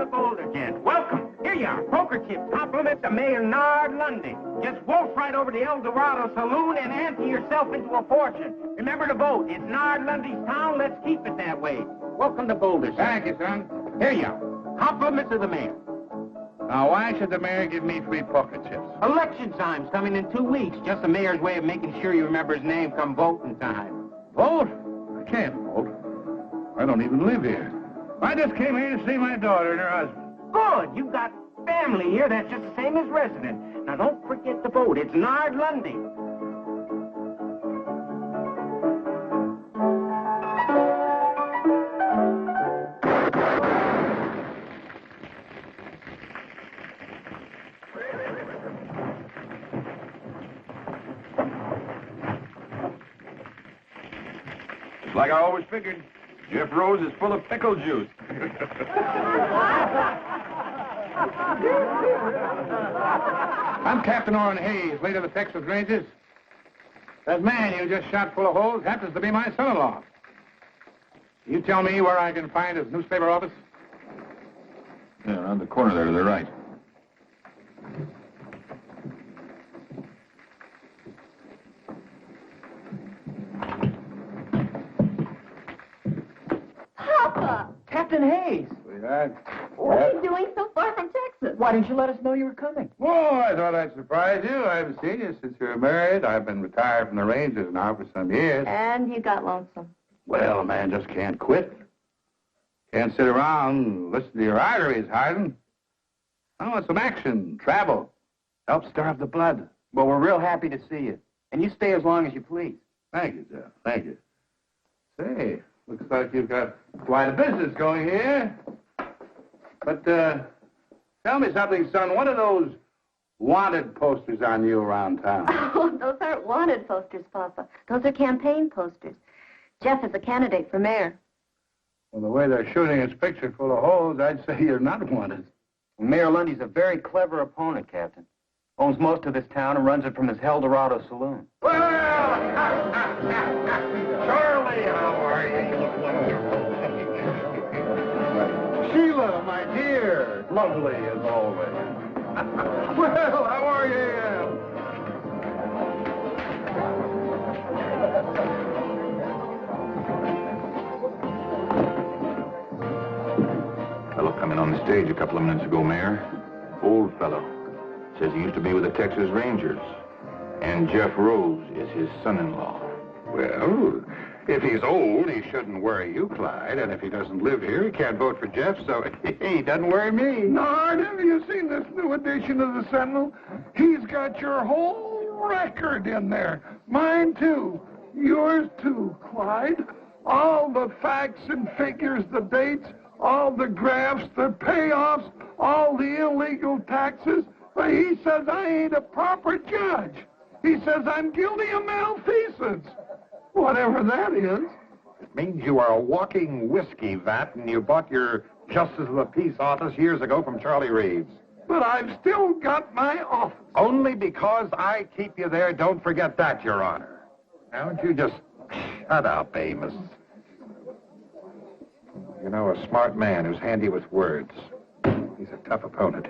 the boulder, gents. Welcome. Here you are. Poker chips. Compliment to Mayor Nard, Lundy. Just wolf right over to El Dorado Saloon and ante yourself into a fortune. Remember to vote. It's Nard Lundy's town. Let's keep it that way. Welcome to Boulder, sir. Thank you, son. Here you are. Compliments of the mayor. Now, why should the mayor give me free poker chips? Election time's coming in 2 weeks. Just the mayor's way of making sure you remember his name come voting time. Vote? I can't vote. I don't even live here. I just came here to see my daughter and her husband. Good. You've got family here that's just the same as resident. Now, don't forget to vote. It's Nard Lundy. Like I always figured, Jeff Rose is full of pickle juice. I'm Captain Oren Hayes, late of the Texas Rangers. That man you just shot full of holes happens to be my son-in-law. You tell me where I can find his newspaper office? Yeah, around the corner there to the right. Papa! Captain Hayes! Sweetheart. What are you doing so far from Texas? Why didn't you let us know you were coming? Oh, I thought I'd surprise you. I haven't seen you since you were married. I've been retired from the Rangers now for some years. And you got lonesome. Well, a man just can't quit. Can't sit around and listen to your arteries harden. I want some action, travel. Help starve the blood. Well, we're real happy to see you. And you stay as long as you please. Thank you, Jeff. Thank you. Say, looks like you've got quite a business going here. But, tell me something, son. What are those wanted posters on you around town? Oh, those aren't wanted posters, Papa. Those are campaign posters. Jeff is a candidate for mayor. Well, the way they're shooting his picture full of holes, I'd say you're not wanted. Mayor Lundy's a very clever opponent, Captain. Owns most of this town and runs it from his El Dorado Saloon. Well, Charlie, how are you? Sheila, my dear, lovely as always. Well, how are you? Fellow coming on the stage a couple of minutes ago, Mayor. Old fellow. Says he used to be with the Texas Rangers. And Jeff Rose is his son-in-law. Well, if he's old, he shouldn't worry you, Clyde. And if he doesn't live here, he can't vote for Jeff, so he doesn't worry me. Nard, have you seen this new edition of the Sentinel? He's got your whole record in there. Mine, too. Yours, too, Clyde. All the facts and figures, the dates, all the graphs, the payoffs, all the illegal taxes. But he says I ain't a proper judge. He says I'm guilty of malfeasance. Whatever that is. It means you are a walking whiskey vat, and you bought your Justice of the Peace office years ago from Charlie Reeves. But I've still got my office. Only because I keep you there, don't forget that, Your Honor. Now, don't you just shut up, Amos. You know, a smart man who's handy with words. He's a tough opponent.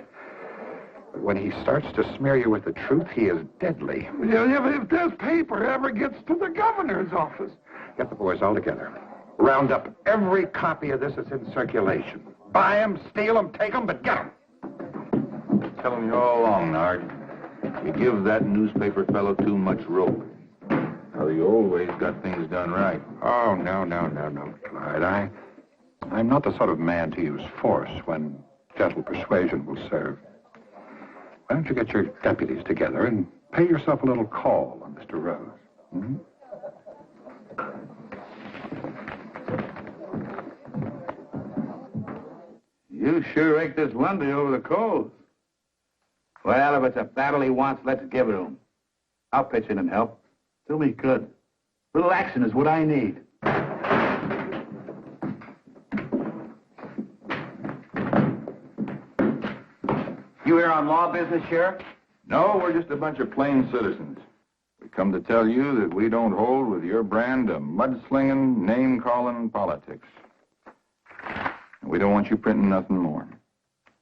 But when he starts to smear you with the truth, he is deadly. If this paper ever gets to the governor's office. Get the boys all together. Round up every copy of this that's in circulation. Buy them, steal them, take them, but get them. Telling you all along, Nard. You give that newspaper fellow too much rope. Well, you always got things done right. Oh, no, Clyde. I'm not the sort of man to use force when gentle persuasion will serve. Why don't you get your deputies together and pay yourself a little call on Mr. Rose? Hmm? You sure raked this Lundy over the coals. Well, if it's a battle he wants, let's give it to him. I'll pitch in and help. Do me good. Little action is what I need. You here on law business, Sheriff? No, we're just a bunch of plain citizens. We come to tell you that we don't hold with your brand of mudslinging, name-calling politics. And we don't want you printing nothing more.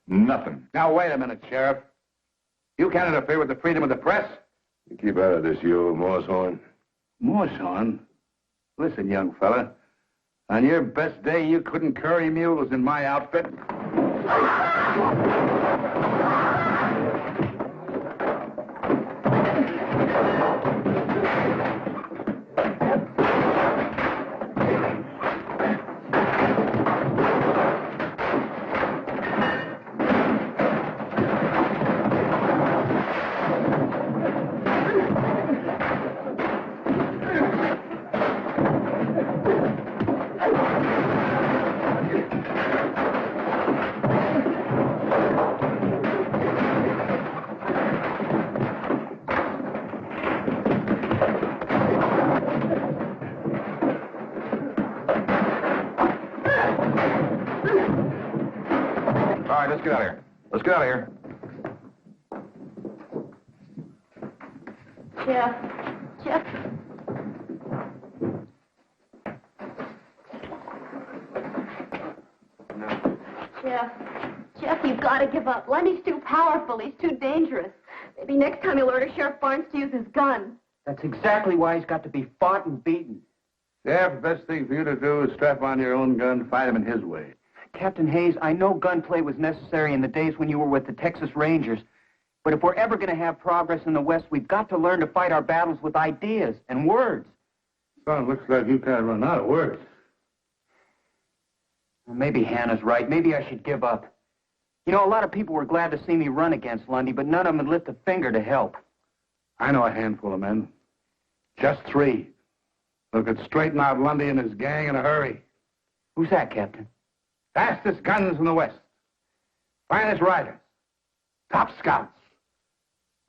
Nothing. Now, wait a minute, Sheriff. You can't interfere with the freedom of the press. You keep out of this, you old moosehorn. Moosehorn? Listen, young fella. On your best day, you couldn't curry mules in my outfit. Let's get out of here. Let's get out of here. Jeff. Jeff, you've got to give up. Lundy's too powerful. He's too dangerous. Maybe next time he'll order Sheriff Barnes to use his gun. That's exactly why he's got to be fought and beaten. Sheriff, the best thing for you to do is strap on your own gun, fight him in his way. Captain Hayes, I know gunplay was necessary in the days when you were with the Texas Rangers. But if we're ever going to have progress in the West, we've got to learn to fight our battles with ideas and words. Son, looks like you can't run out of words. Well, maybe Hannah's right. Maybe I should give up. You know, a lot of people were glad to see me run against Lundy, but none of them would lift a finger to help. I know a handful of men. Just 3. Who could straighten out Lundy and his gang in a hurry. Who's that, Captain? Fastest guns in the West. Finest riders. Top scouts.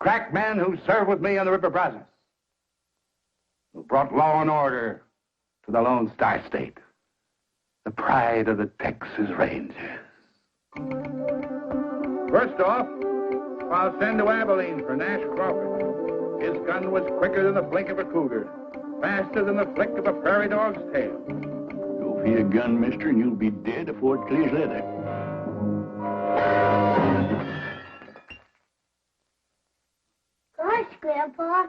Crack men who served with me on the River Brazos. Who brought law and order to the Lone Star State. The pride of the Texas Rangers. First off, I'll send to Abilene for Nash Crawford. His gun was quicker than the blink of a cougar. Faster than the flick of a prairie dog's tail. Go for your gun, mister, and you'll be dead before it clears leather. Gosh, Grandpa,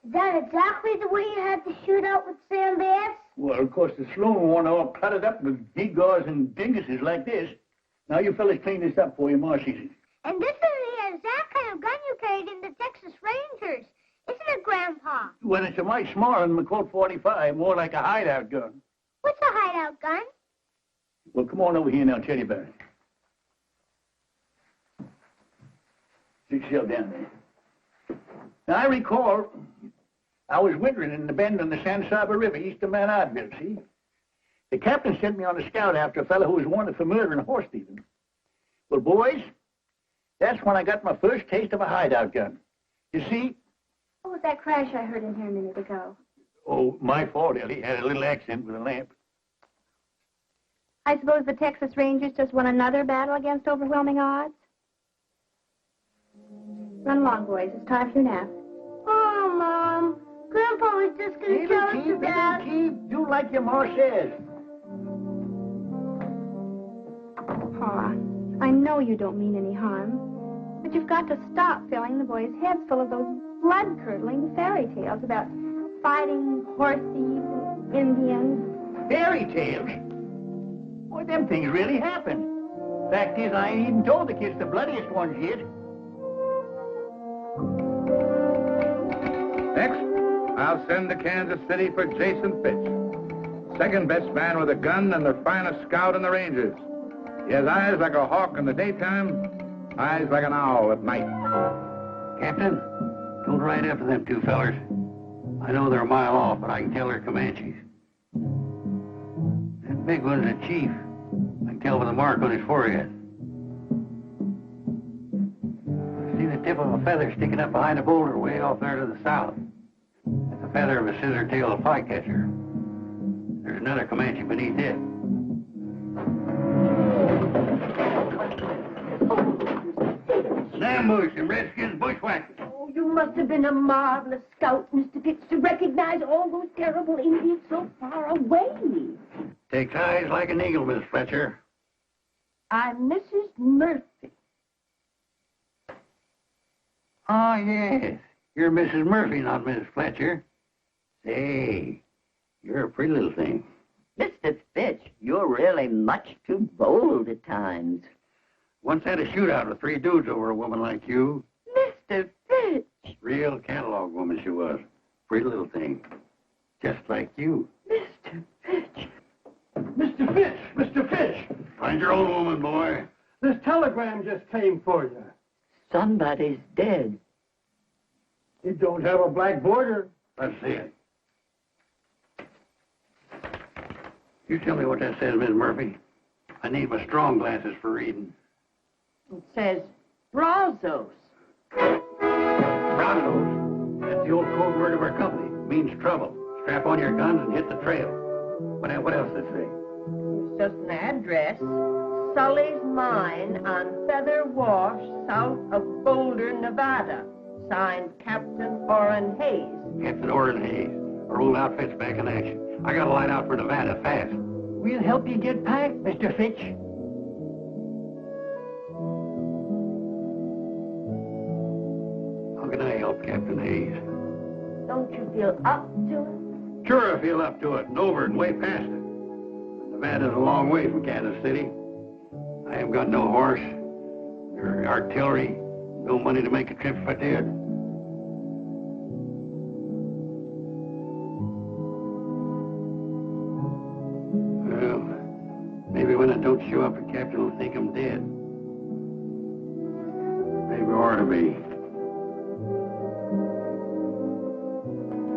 is that exactly the way you had to shoot out with Sam Bass? Well, of course, the saloon one all cluttered up with gewgaws and dinguses like this. Now, you fellas clean this up for you, Ma sees it. And this is the exact kind of gun you carried in the Texas Rangers, isn't it, Grandpa? Well, it's a mite smaller than the Colt 45, more like a hideout gun. What's a hideout gun? Well, come on over here and I'll tell you about it. Sit yourself down there. Now, I recall I was wintering in the bend on the San Saba River east of Mount Oddville, see? The captain sent me on a scout after a fellow who was wanted for murder and horse thieving. Well, boys, that's when I got my first taste of a hideout gun. You see? What was that crash I heard in here a minute ago? Oh, my fault, Ellie. Had a little accident with a lamp. I suppose the Texas Rangers just won another battle against overwhelming odds? Run along, boys. It's time for your nap. Oh, Mom. Grandpa was just going to tell us to Dad. Keep. Do like your ma says. Pa, I know you don't mean any harm, but you've got to stop filling the boys' heads full of those blood-curdling fairy tales about fighting horse thieves, Indians. Fairy tales? Boy, them things really happen. Fact is, I ain't even told the kids the bloodiest ones yet. Next, I'll send to Kansas City for Jason Fitch. Second best man with a gun and the finest scout in the Rangers. He has eyes like a hawk in the daytime, eyes like an owl at night. Captain, don't ride after them 2 fellers. I know they're a mile off, but I can tell they're Comanches. That big one's a chief. I can tell by the mark on his forehead. I see the tip of a feather sticking up behind a boulder way off there to the south. That's the feather of a scissor-tailed flycatcher. There's another Comanche beneath it. Ambush and Redskins bushwhackers. Oh, you must have been a marvelous scout, Mr. Fitch, to recognize all those terrible Indians so far away. Takes eyes like an eagle, Miss Fletcher. I'm Mrs. Murphy. Oh, yes. You're Mrs. Murphy, not Mrs. Fletcher. Say, you're a pretty little thing. Mr. Fitch, you're really much too bold at times. Once had a shootout with 3 dudes over a woman like you. Mr. Fitch! Real catalog woman she was. Pretty little thing. Just like you. Mr. Fitch! Mr. Fitch! Mr. Fitch! Find your own woman, boy. This telegram just came for you. Somebody's dead. It don't have a black border. Let's see it. You tell me what that says, Miss Murphy. I need my strong glasses for reading. It says Brazos. Brazos. That's the old code word of our company. It means trouble. Strap on your guns and hit the trail. What else does it say? It's just an address. Sully's Mine on Feather Wash, south of Boulder, Nevada. Signed Captain Oren Hayes. Captain Oren Hayes. Our old outfit's back in action. I gotta line out for Nevada fast. We'll help you get packed, Mr. Fitch. How can I help, Captain Hayes? Don't you feel up to it? Sure, I feel up to it, and over and way past it. Nevada's a long way from Kansas City. I haven't got no horse, or artillery, no money to make a trip if I did. Well, maybe when I don't show up, the captain will think I'm dead. Maybe I ought to be.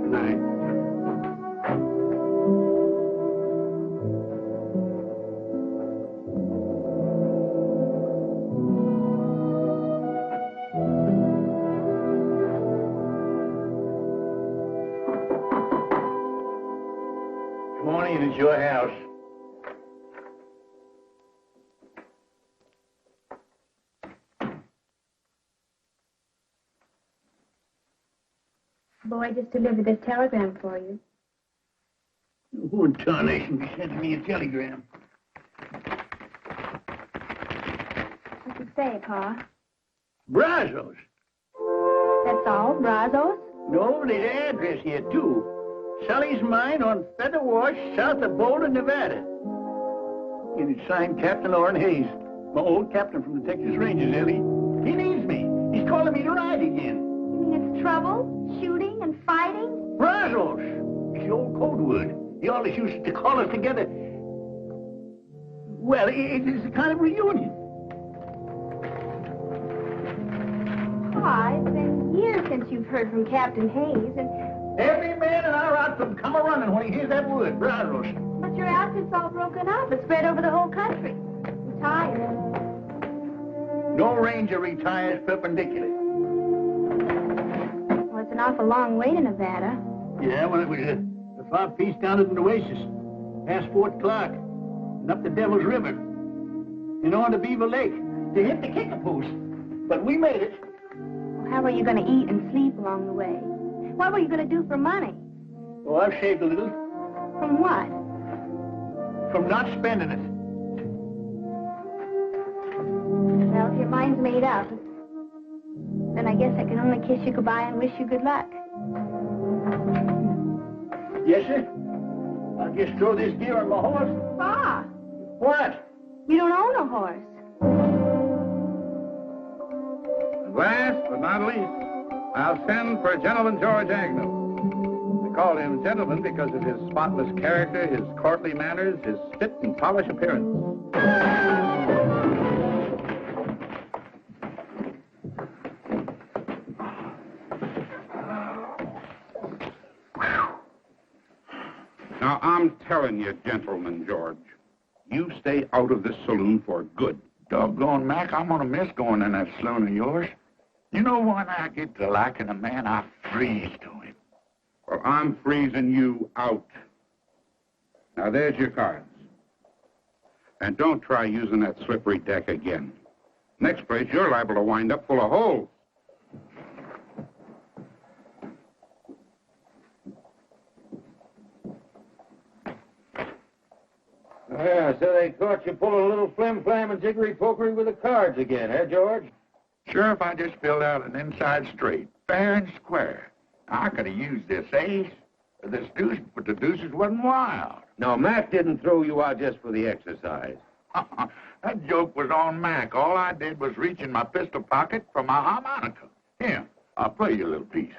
Good night. It's your house. Boy just delivered this telegram for you. Who in tarnation sent me a telegram? What's it say, Pa? Brazos. That's all? Brazos? No, there's an address here, too. Sully's Mine on Feather Wash, south of Boulder, Nevada. And it's signed Captain Oren Hayes, my old captain from the Texas Rangers, Healey. He needs me. He's calling me to ride again. You mean it's trouble? Shooting and fighting? Brazos. It's the old code word. He always used to call us together. Well, it's a kind of reunion. Pa, it's been years since you've heard from Captain Hayes, and... Every man in our outfit come a-running when he hears that word, Brazos. But your outfit's all broken up. It's spread over the whole country. Retired. No ranger retires perpendicular. Well, it's an awful long way to Nevada. Yeah, well, it was a far piece down at the Oasis, past Fort Clark, and up the Devil's River, and on to Beaver Lake, to hit the Kickapoo. But we made it. Well, how are you going to eat and sleep along the way? What were you going to do for money? Oh, I've saved a little. From what? From not spending it. Well, if your mind's made up, then I guess I can only kiss you goodbye and wish you good luck. Yes, sir. I'll just throw this gear on my horse. Pa! What? You don't own a horse. And last but not least, I'll send for Gentleman George Agnew. We call him gentleman because of his spotless character, his courtly manners, his fit and polished appearance. Now, I'm telling you, Gentleman George, you stay out of this saloon for good. Doggone, Mac, I'm gonna miss going in that saloon of yours. You know, when I get to liking a man, I freeze to him. Well, I'm freezing you out. Now, there's your cards. And don't try using that slippery deck again. Next place, you're liable to wind up full of holes. Yeah, so they caught you pulling a little flim-flam and jiggery-pokery with the cards again, eh, George? Sheriff, I just filled out an inside straight, fair and square. I could have used this ace, or this deuce, but the deuces wasn't wild. No, Mac didn't throw you out just for the exercise. That joke was on Mac. All I did was reach in my pistol pocket for my harmonica. Here, I'll play you a little piece.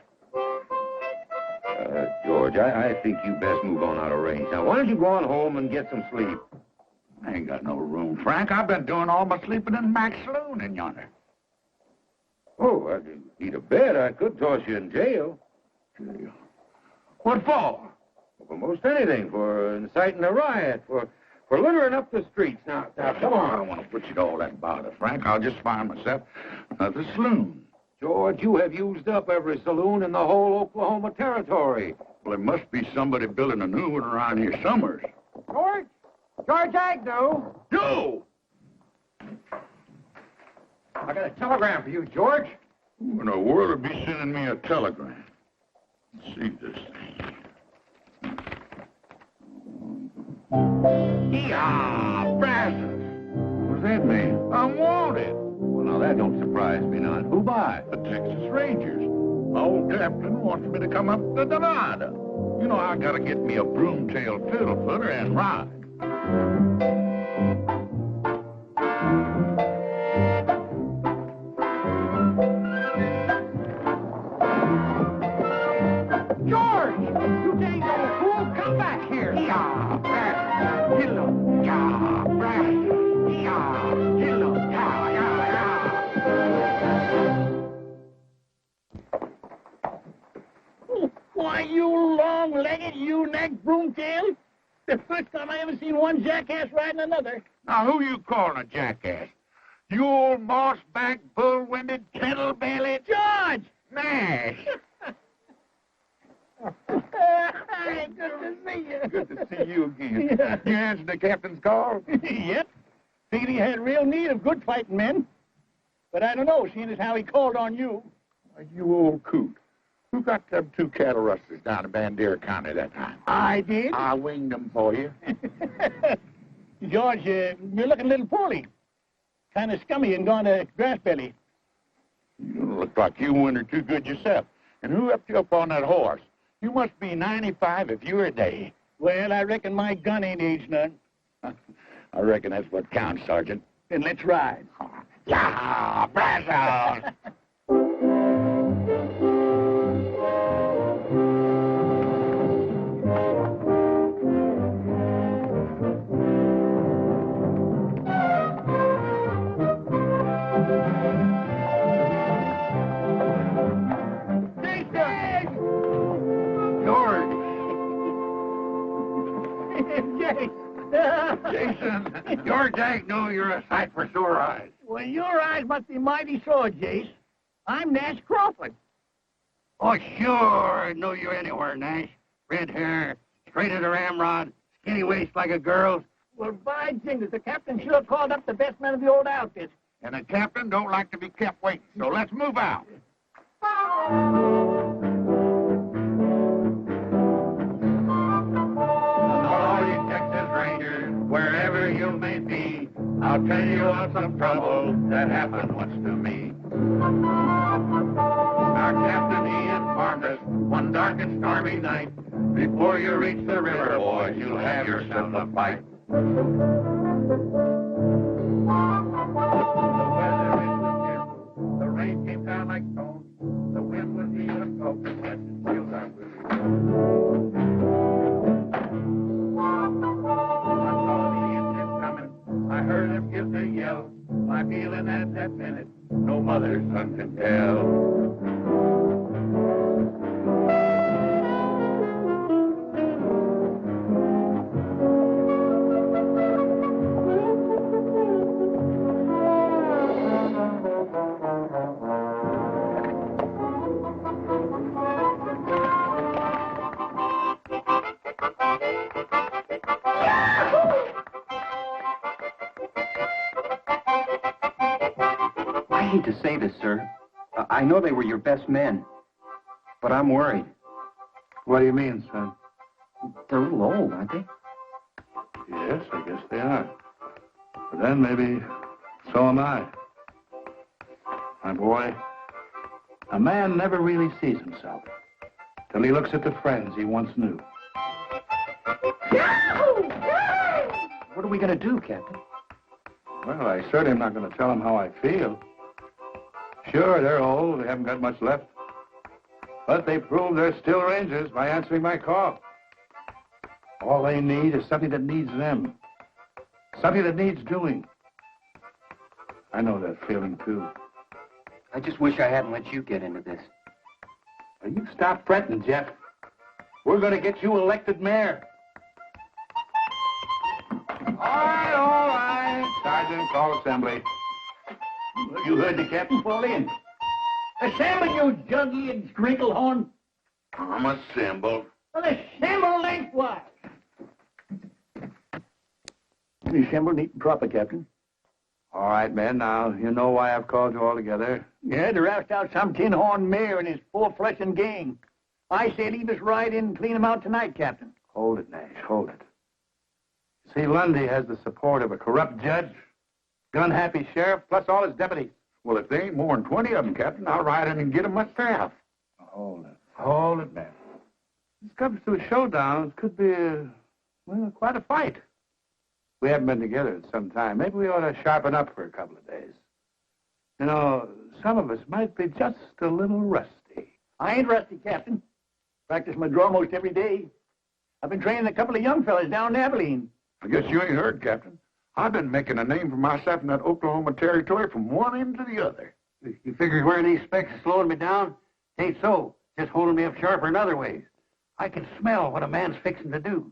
George, I think you best move on out of range. Now, why don't you go on home and get some sleep? I ain't got no room, Frank. I've been doing all my sleeping in Mac's saloon in yonder. Oh, I need a bed. I could toss you in jail. Jail? What for? For most anything. For inciting a riot. For littering up the streets. Now, come on. I don't want to put you to all that bother, Frank. I'll just find myself another saloon. George, you have used up every saloon in the whole Oklahoma territory. Well, there must be somebody building a new one around here somewhere. George? George Agnew? You! I got a telegram for you, George. Who in the world would be sending me a telegram? Let's see this thing. Yeah, Brazos. What's that mean? I'm wanted. Well, now, that don't surprise me none. Who by? The Texas Rangers. My old captain wants me to come up to Nevada. You know, I gotta get me a broom-tailed fiddle-footer and ride. George! You dang old fool, come back here! Yeah, Brazos. Hello. Yeah, Brazos. Yeah, hello. Yeah, yeah. Why, you long-legged, you-necked broomtail? The first time I ever seen one jackass riding another. Now, who you calling a jackass? You old moss-backed, bull-winded, kettle-bellied... George! Nash! Hey, good to see you. Good to see you again. Yeah. You answered the captain's call? Yep. Figured he had real need of good fighting men. But I don't know, seeing as how he called on you. Why, you old coot. Who got them 2 cattle rustlers down in Bandera County that time? I did. I winged them for you. George, you're looking a little poorly. Kind of scummy and gone to grass belly. You look like you wintered too good yourself. And who upped you up on that horse? You must be 95 if you're a day. Well, I reckon my gun ain't aged none. I reckon that's what counts, Sergeant. Then let's ride. Yeah, Brazos! Jason, George Agnew, you're a sight for sore eyes. Well, your eyes must be mighty sore, Jace. I'm Nash Crawford. Oh, sure. I know you anywhere, Nash. Red hair, straight as a ramrod, skinny waist like a girl's. Well, by jingles, the captain sure called up the best men of the old outfit. And the captain don't like to be kept waiting, so let's move out. All you Texas Rangers, wherever you may be, I'll tell you of some trouble that happened once to me. Our captain, he informed us one dark and stormy night, before you reach the river, boys, you'll have yourself a fight. The weather it was fearful. The rain came down like stones. The wind was even smoking, but still that was. I saw the Indians coming. I heard them give their yell. My feeling at that minute, no mother's son can tell. I hate to say this, sir. I know they were your best men, but I'm worried. What do you mean, son? They're a little old, aren't they? Yes, I guess they are. But then maybe so am I. My boy, a man never really sees himself till he looks at the friends he once knew. What are we going to do, Captain? Well, I certainly am not going to tell them how I feel. Sure, they're old. They haven't got much left. But they prove they're still Rangers by answering my call. All they need is something that needs them. Something that needs doing. I know that feeling, too. I just wish I hadn't let you get into this. Now, you stop fretting, Jeff. We're going to get you elected mayor. All right. Sergeant, call assembly. You heard the captain fall in. Assemble, you jug-eared sprinkle-horn. I'm assembled. Well, assemble lengthwise. Assemble neat and proper, Captain. All right, men. Now, you know why I've called you all together. Yeah, to roust out some tinhorn mayor and his full-fledged gang. I say leave us right in and clean him out tonight, Captain. Hold it, Nash. Hold it. See, Lundy has the support of a corrupt judge, gun-happy sheriff, plus all his deputies. Well, if there ain't more than 20 of them, Captain, I'll ride in and get them myself. Hold it. Hold it, man. This comes to a showdown. It could be, quite a fight. We haven't been together in some time. Maybe we ought to sharpen up for a couple of days. You know, some of us might be just a little rusty. I ain't rusty, Captain. Practice my draw most every day. I've been training a couple of young fellas down in Abilene. I guess you ain't heard, Captain. I've been making a name for myself in that Oklahoma territory from one end to the other. You figure wearing these specs is slowing me down? Ain't so. Just holding me up sharper in other ways. I can smell what a man's fixing to do.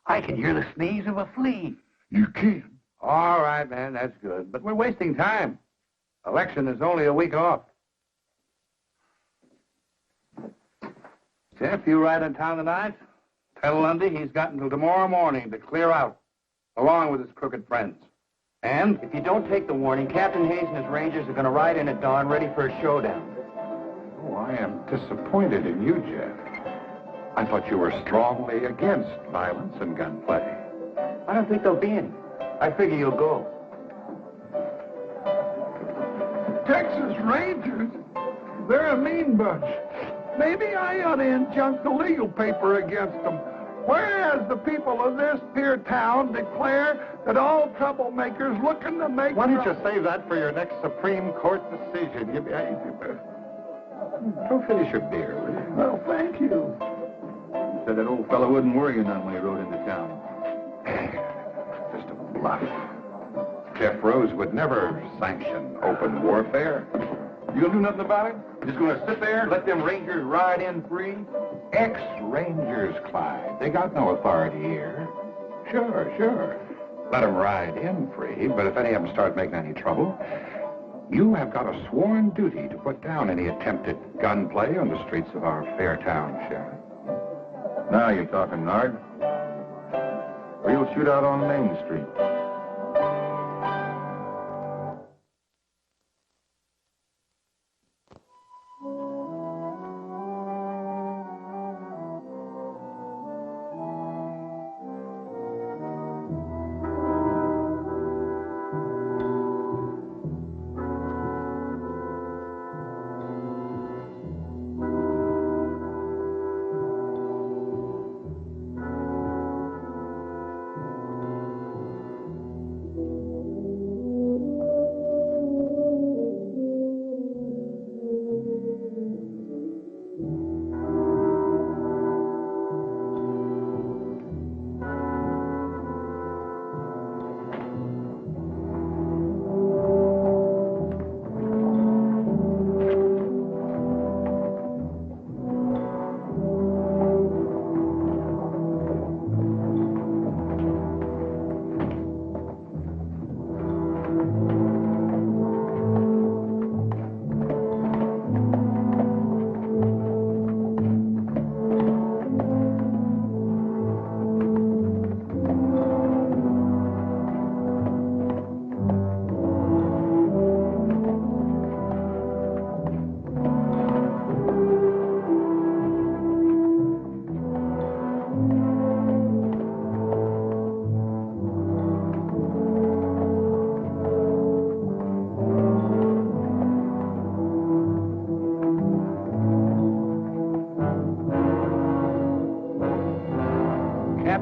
I can hear the sneeze of a flea. You can. All right, man, that's good. But we're wasting time. Election is only a week off. Jeff, you ride in town tonight? Tell Lundy he's got until tomorrow morning to clear out, along with his crooked friends. And if you don't take the warning, Captain Hayes and his Rangers are going to ride in at dawn ready for a showdown. Oh, I am disappointed in you, Jeff. I thought you were strongly against violence and gunplay. I don't think there'll be any. I figure you'll go. Texas Rangers? They're a mean bunch. Maybe I ought to injunct the legal paper against them. Whereas the people of this here town declare that all troublemakers looking to make... Why don't you save that for your next Supreme Court decision? Go finish your beer, will you? Well, thank you. You said that old fellow wouldn't worry you none when he rode into town. Just a bluff. Jeff Rose would never sanction open warfare. You gonna do nothing about it? Just gonna sit there and let them Rangers ride in free? Ex-Rangers, Clyde. They got no authority here. Sure. Let them ride in free, but if any of them start making any trouble, you have got a sworn duty to put down any attempted gunplay on the streets of our fair town, Sheriff. Now you're talking, Nard. Real shootout on Main Street.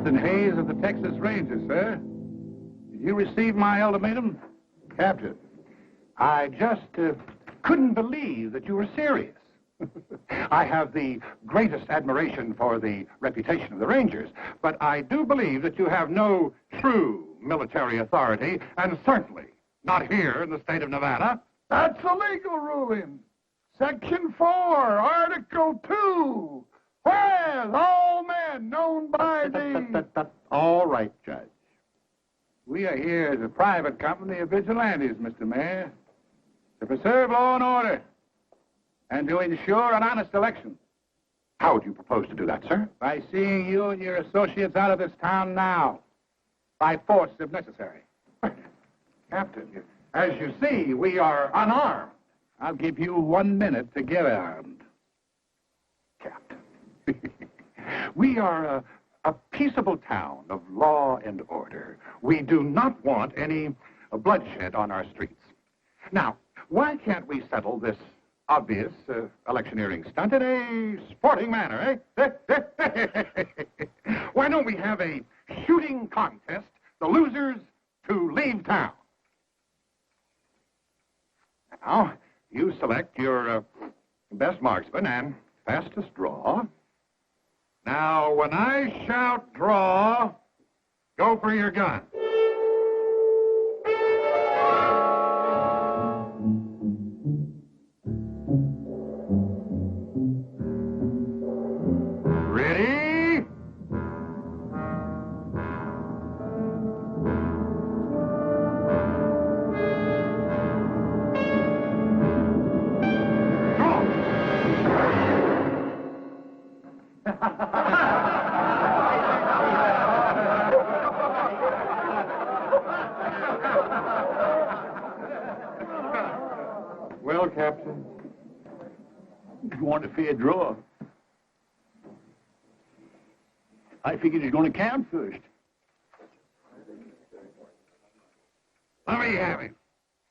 Captain Hayes of the Texas Rangers, sir. Did you receive my ultimatum? Captain, I just couldn't believe that you were serious. I have the greatest admiration for the reputation of the Rangers, but I do believe that you have no true military authority, and certainly not here in the state of Nevada. That's a legal ruling. Section 4, Article 2. Whereas all men known by the... All right, Judge. We are here as a private company of vigilantes, Mr. Mayor, to preserve law and order and to ensure an honest election. How would you propose to do that, sir? By seeing you and your associates out of this town now, by force if necessary. Captain, as you see, we are unarmed. I'll give you 1 minute to get armed. Captain. We are a peaceable town of law and order. We do not want any bloodshed on our streets. Now, why can't we settle this obvious electioneering stunt in a sporting manner, eh? Why don't we have a shooting contest, the losers to leave town? Now, you select your best marksman and fastest draw. Now, when I shout draw, go for your gun. Ready? Well, Captain, You want a fair draw? I figured it's going to count first. let me have it.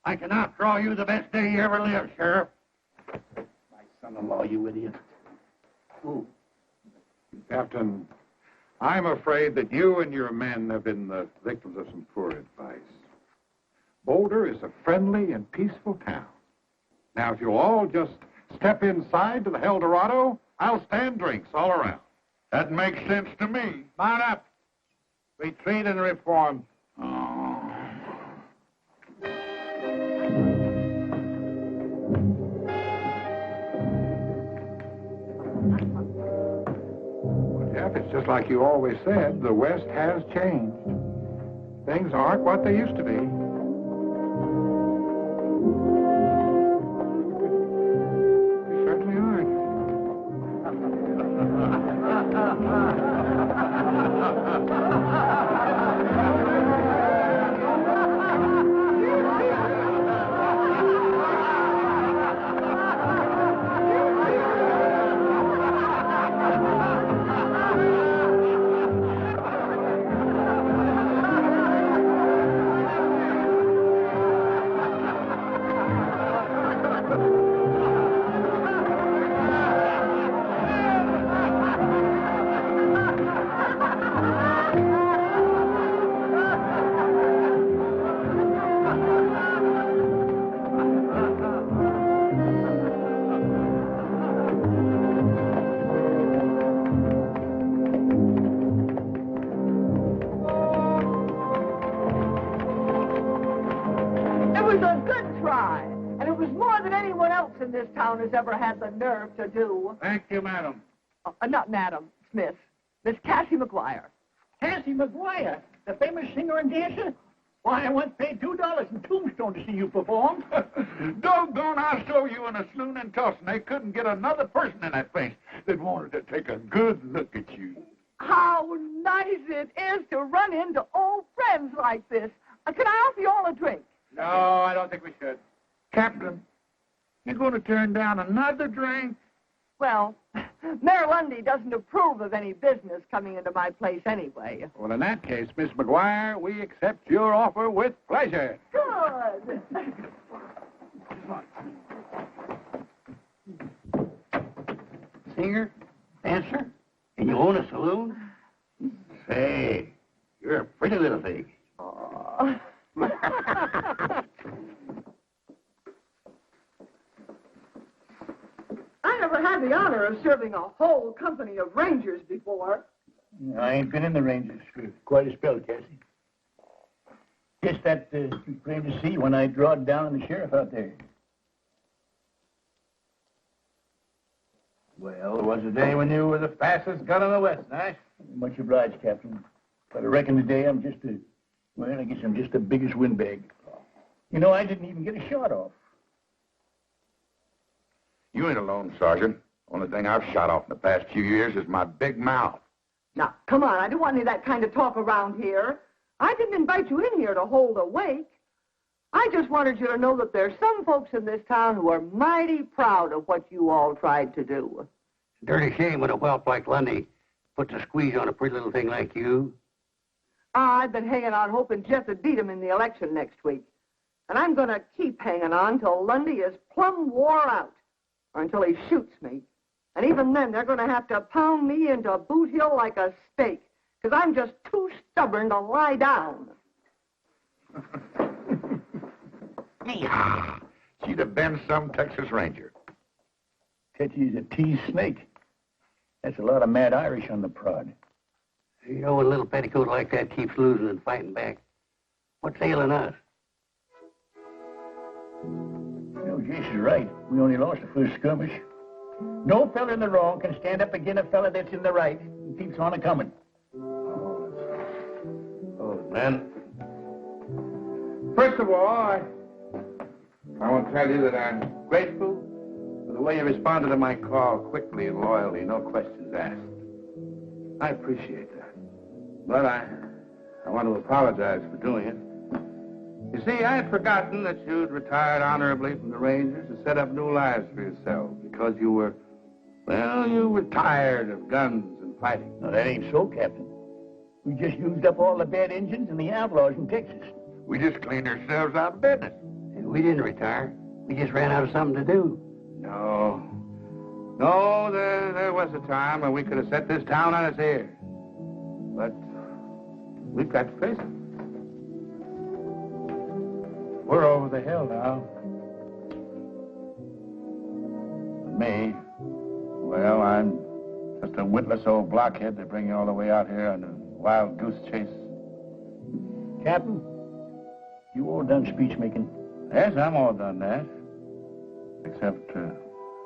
I can outdraw you the best day you ever lived, Sheriff. My son-in-law, you idiot. Ooh. Captain, I'm afraid that you and your men have been the victims of some poor advice. Boulder is a friendly and peaceful town. Now, if you'll all just step inside to the El Dorado, I'll stand drinks all around. That makes sense to me. Mount up. Retreat and reform. Well, Jeff, it's just like you always said. The West has changed. Things aren't what they used to be. They certainly aren't. This town has ever had the nerve to do. Thank you, madam. Not Madam Smith. Miss Cassie McGuire. Cassie McGuire, the famous singer and dancer? Why, I once paid $2 in Tombstone to see you perform. Doggone, I saw you in a saloon in Tulsa. They couldn't get another person in that place that wanted to take a good look at you. How nice it is to run into old friends like this. Can I offer you all a drink? No, I don't think we should. Captain, you're going to turn down another drink? Well, Mayor Lundy doesn't approve of any business coming into my place anyway. Well, in that case, Miss McGuire, we accept your offer with pleasure. Good. Singer? Dancer? And you own a saloon? Say, you're a pretty little thing. Oh. I never had the honor of serving a whole company of rangers before. I ain't been in the Rangers for quite a spell, Cassie. Just that plain to see when I drawed down the sheriff out there. Well, it was a day when you were the fastest gun in the West, Nash. Much obliged, Captain. But I reckon today I'm just I guess I'm just the biggest windbag. You know, I didn't even get a shot off. You ain't alone, Sergeant. Only thing I've shot off in the past few years is my big mouth. Now, come on, I don't want any of that kind of talk around here. I didn't invite you in here to hold a wake. I just wanted you to know that there's some folks in this town who are mighty proud of what you all tried to do. Dirty shame when a whelp like Lundy puts a squeeze on a pretty little thing like you. I've been hanging on hoping Jeff would beat him in the election next week. And I'm going to keep hanging on till Lundy is plumb wore out, or until he shoots me. And even then, they're going to have to pound me into Boot Hill like a steak, because I'm just too stubborn to lie down. Yeah, she'd have been some Texas Ranger. Tetchy's a teased snake. That's a lot of mad Irish on the prod. You know, when a little petticoat like that keeps losing and fighting back, what's ailing us? You know, Jason's right. We only lost the first skirmish. No fella in the wrong can stand up against a fella that's in the right and keeps on a-coming. Oh, man. First of all, I want to tell you that I'm grateful for the way you responded to my call quickly and loyally, no questions asked. I appreciate that. But I want to apologize for doing it. You see, I had forgotten that you'd retired honorably from the Rangers to set up new lives for yourself because you were tired of guns and fighting. No, that ain't so, Captain. We just used up all the bad engines and the outlaws in Texas. We just cleaned ourselves out of business. We didn't retire. We just ran out of something to do. No, there was a time when we could have set this town on its ears. But we've got to face it. We're over the hill now. Me, well, I'm just a witless old blockhead to bring you all the way out here on a wild goose chase. Captain, you all done speech making? Yes, I'm all done, Nash. Except, if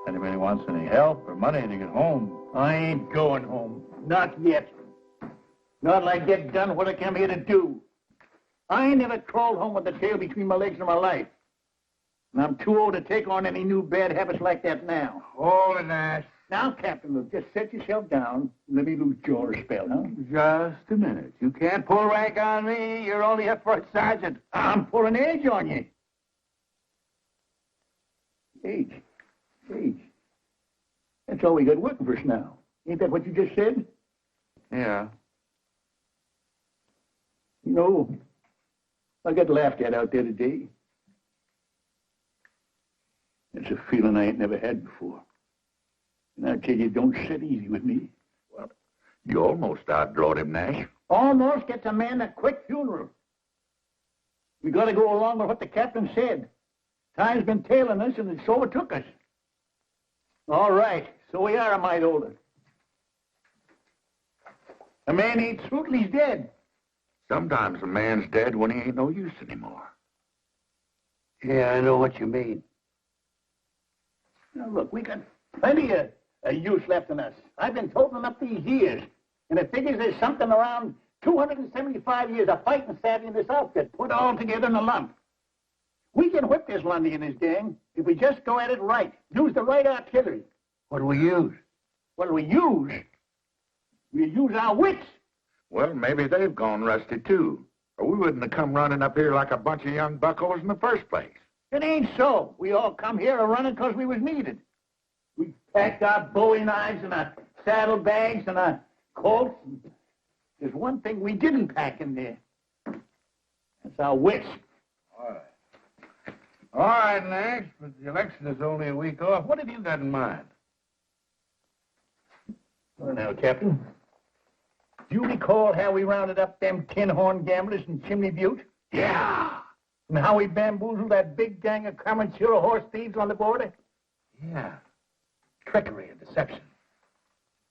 anybody wants any help or money to get home. I ain't going home. Not yet. Not till I get done what I came here to do. I ain't never crawled home with the tail between my legs in my life. And I'm too old to take on any new bad habits like that now. Hold it, Nash. Now, Captain, look, just set yourself down and let me lose jaw a spell, huh? Just a minute. You can't pull rank on me. You're only a first sergeant. I'm pulling age on you. Age. That's all we got working for us now. Ain't that what you just said? Yeah. You know, I got laughed at out there today. It's a feeling I ain't never had before. And I tell you, it don't sit easy with me. Well, you almost outdrawed him, Nash. Almost gets a man a quick funeral. We got to go along with what the captain said. Time's been tailing us, and it's overtook us. All right, so we are a mite older. A man ain't through till he's dead. Sometimes a man's dead when he ain't no use anymore. Yeah, I know what you mean. Now, look, we got plenty of use left in us. I've been toting up these years, and it figures there's something around 275 years of fighting savvy in this outfit, put all together in a lump. We can whip this Lundy and his gang if we just go at it right, use the right artillery. What do we use? What do we use? We use our wits. Well, maybe they've gone rusty, too. Or we wouldn't have come running up here like a bunch of young buckos in the first place. It ain't so. We all come here a-running because we was needed. We packed our bowie knives and our saddlebags and our Colts. There's one thing we didn't pack in there. That's our wits. All right, Nash, but the election is only a week off. What have you got in mind? Well, now, Captain, Do you recall how we rounded up them tinhorn gamblers in Chimney Butte? Yeah. And how we bamboozled that big gang of Comanchero horse thieves on the border? Yeah. Trickery and deception.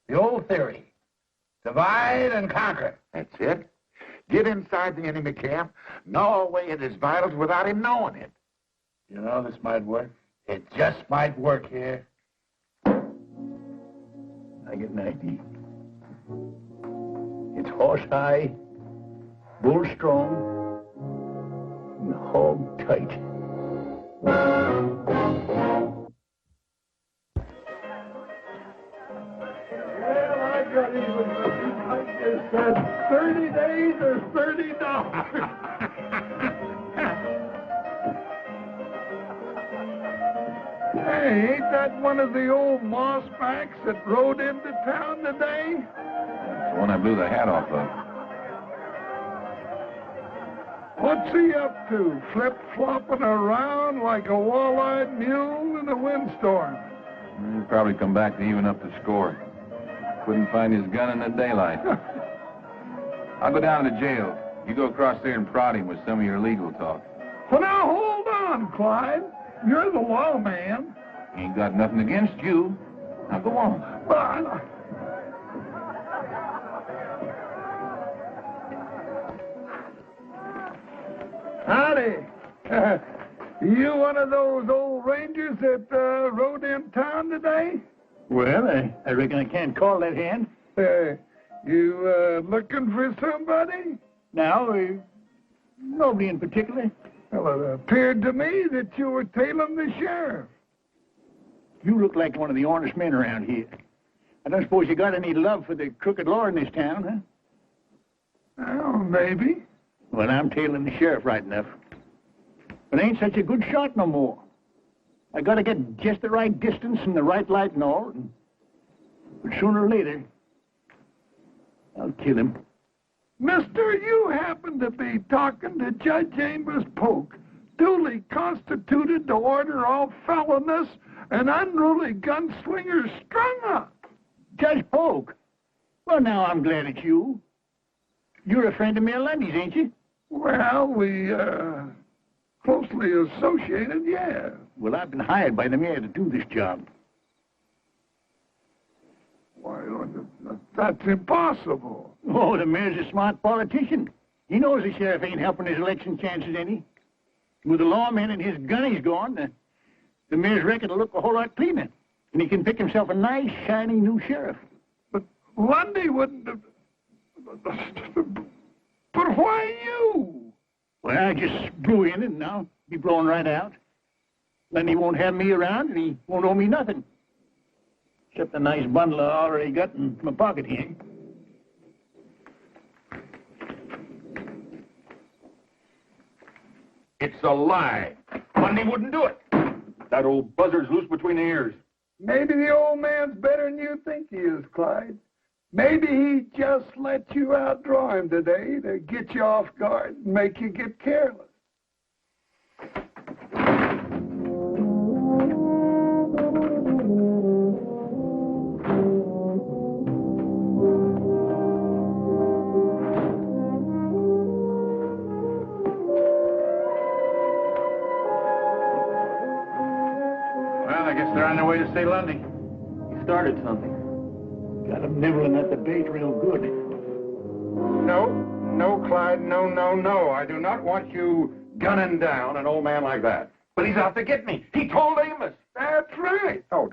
The old theory. Divide and conquer. That's it. Get inside the enemy camp, gnaw away at his vitals without him knowing it. You know, this might work. It just might work here. I get an idea. It's horse high, bull strong, and hog tight. Well, I got even with you. I just said 30 days or $30. Hey, ain't that one of the old mossbacks that rode into town today? That's the one I blew the hat off of. What's he up to? Flip-flopping around like a wall-eyed mule in a windstorm. He'll probably come back to even up the score. Couldn't find his gun in the daylight. I'll go down to the jail. You go across there and prod him with some of your legal talk. Well, now, hold on, Clyde. You're the lawman. Ain't got nothing against you. Now go on. But... Howdy. You one of those old rangers that rode in town today? Well, I reckon I can't call that hand. You looking for somebody? No, nobody in particular. Well, it appeared to me that you were tailing the sheriff. You look like one of the honest men around here. I don't suppose you got any love for the crooked law in this town, huh? Well, maybe. Well, I'm tailing the sheriff right enough. But I ain't such a good shot no more. I gotta get just the right distance and the right light and all. But sooner or later, I'll kill him. Mister, you happen to be talking to Judge Amos Polk, duly constituted to order all felonious and unruly gunslingers strung up. Judge Polk? Well, now I'm glad it's you. You're a friend of Mayor Lundy's, ain't you? Well, we, closely associated, yeah. Well, I've been hired by the mayor to do this job. Why, that's impossible. Oh, the mayor's a smart politician. He knows the sheriff ain't helping his election chances any. With the lawman and his gunnies gone, the mayor's record will look a whole lot cleaner. And he can pick himself a nice, shiny new sheriff. But Lundy wouldn't have... But why you? Well, I just blew in and now be blowing right out. Lundy won't have me around and he won't owe me nothing. Except the nice bundle I already got in my pocket here. It's a lie. Lundy wouldn't do it. That old buzzard's loose between the ears. Maybe the old man's better than you think he is, Clyde. Maybe he just let you outdraw him today to get you off guard and make you get careless. Well, I guess they're on their way to see Lundy. He started something. Got him nibbling at the bait real good. No, Clyde, no. I do not want you gunning down an old man like that. But he's out to get me. He told Amos. That's right. Oh,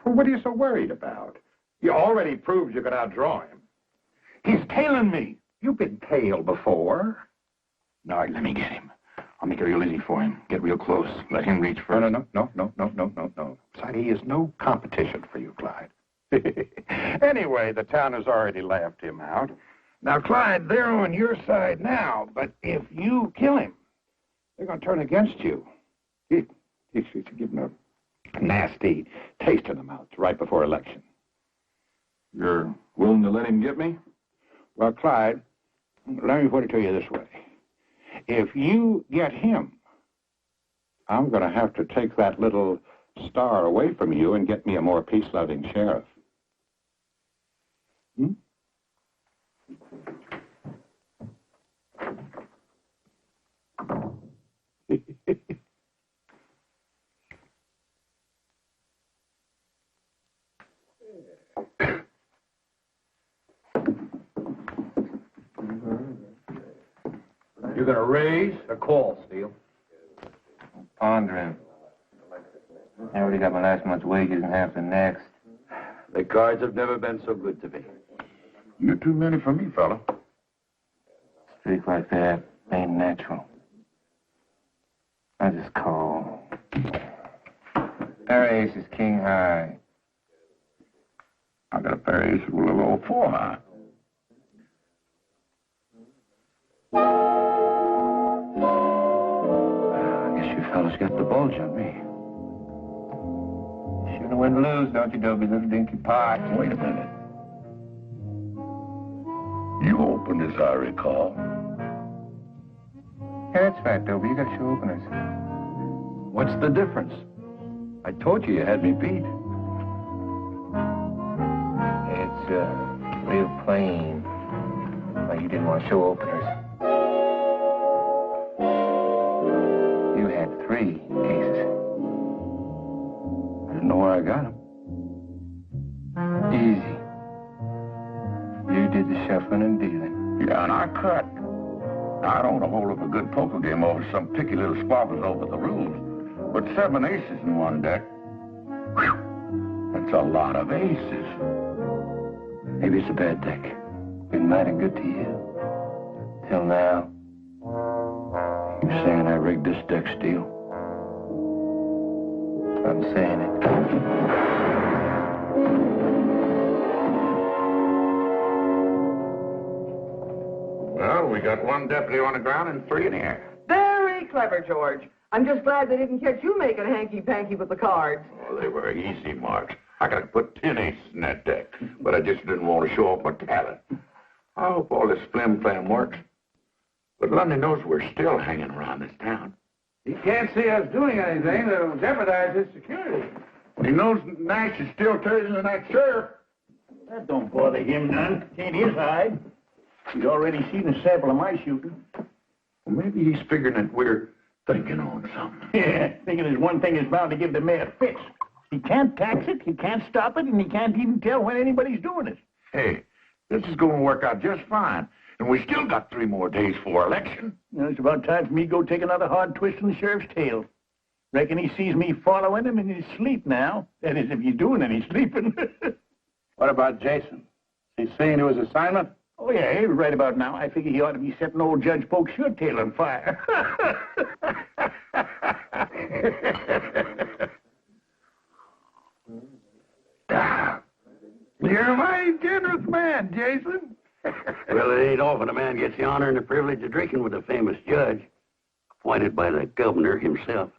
what are you so worried about? You already proved you could outdraw him. He's tailing me. You've been tailed before. Nard, let me get him. I'll make it real easy for him. Get real close. Let him reach first. No. Besides, he is no competition for you, Clyde. Anyway, the town has already laughed him out. Now, Clyde, they're on your side now, but if you kill him, they're going to turn against you. You should give him a nasty taste in the mouth right before election. You're willing to let him get me? Well, Clyde, let me put it to you this way. If you get him, I'm going to have to take that little star away from you and get me a more peace-loving sheriff. You gonna raise or call, Steele? Pondering. I already got my last month's wages and half the next. The cards have never been so good to me. You're too many for me, fella. Streak like that ain't natural. I just call. Pair of aces, king high. I got a pair of aces with a little 4 high. I guess you fellas got the bulge on me. Shouldn't win to lose, don't you, Dolby, little dinky pot? Wait a minute. You opened as I recall. Yeah, that's right, Dolby. You got show openers. What's the difference? I told you had me beat. It's, real plain. Why you didn't want show openers. You had 3 aces. I didn't know where I got them. Easy. You did the shuffling and dealing. Yeah, and I cut. Now, I don't want to hold up a good poker game over some picky little squabbles over the rules. But 7 aces in one deck, whew, that's a lot of aces. Maybe it's a bad deck. Been mighty good to you. Till now. You're saying I rigged this deck, Steele? I'm saying it. Well, we got 1 deputy on the ground and 3 in the air. Very clever, George. I'm just glad they didn't catch you making hanky-panky with the cards. Oh, they were easy marks. I could have put 10 aces in that deck, but I just didn't want to show off my talent. I hope all this flim-flam works. But Lundy knows we're still hanging around this town. He can't see us doing anything that'll jeopardize his security. He knows Nash is still treasuring that sheriff. That don't bother him none. Ain't his hide. He's already seen a sample of my shooting. Well, maybe he's figuring that we're thinking on something. Yeah, thinking there's one thing is bound to give the mayor fits. He can't tax it, he can't stop it, and he can't even tell when anybody's doing it. Hey, this is going to work out just fine. And we still got 3 more days for election. You know, it's about time for me to go take another hard twist in the sheriff's tail. Reckon he sees me following him in his sleep now. That is, if he's doing any sleeping. What about Jason? Is he seeing to his assignment? Oh, yeah, right about now. I figure he ought to be setting old Judge Polk's shirt tail on fire. You're a mighty generous man, Jason. Well, it ain't often a man gets the honor and the privilege of drinking with a famous judge, appointed by the governor himself.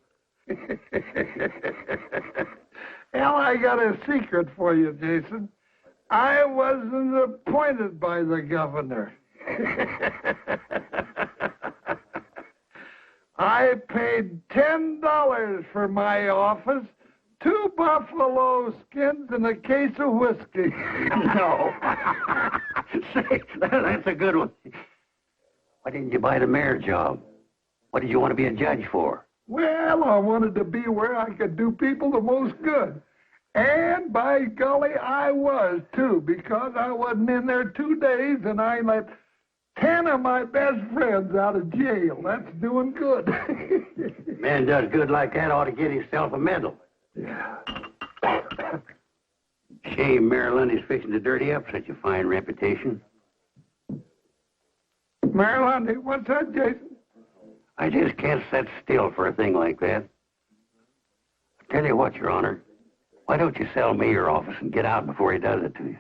Well, I got a secret for you, Jason. I wasn't appointed by the governor. I paid $10 for my office, 2 buffalo skins, and a case of whiskey. No. Say, that's a good one. Why didn't you buy the mayor job? What did you want to be a judge for? Well, I wanted to be where I could do people the most good. And by golly, I was, too, because I wasn't in there 2 days, and I let 10 of my best friends out of jail. That's doing good. Man does good like that ought to get himself a medal. Yeah. Shame Mayor Lundy's fixing to dirty up such a fine reputation. Mayor Lundy, what's that, Jason? I just can't sit still for a thing like that. I tell you what, Your Honor, why don't you sell me your office and get out before he does it to you?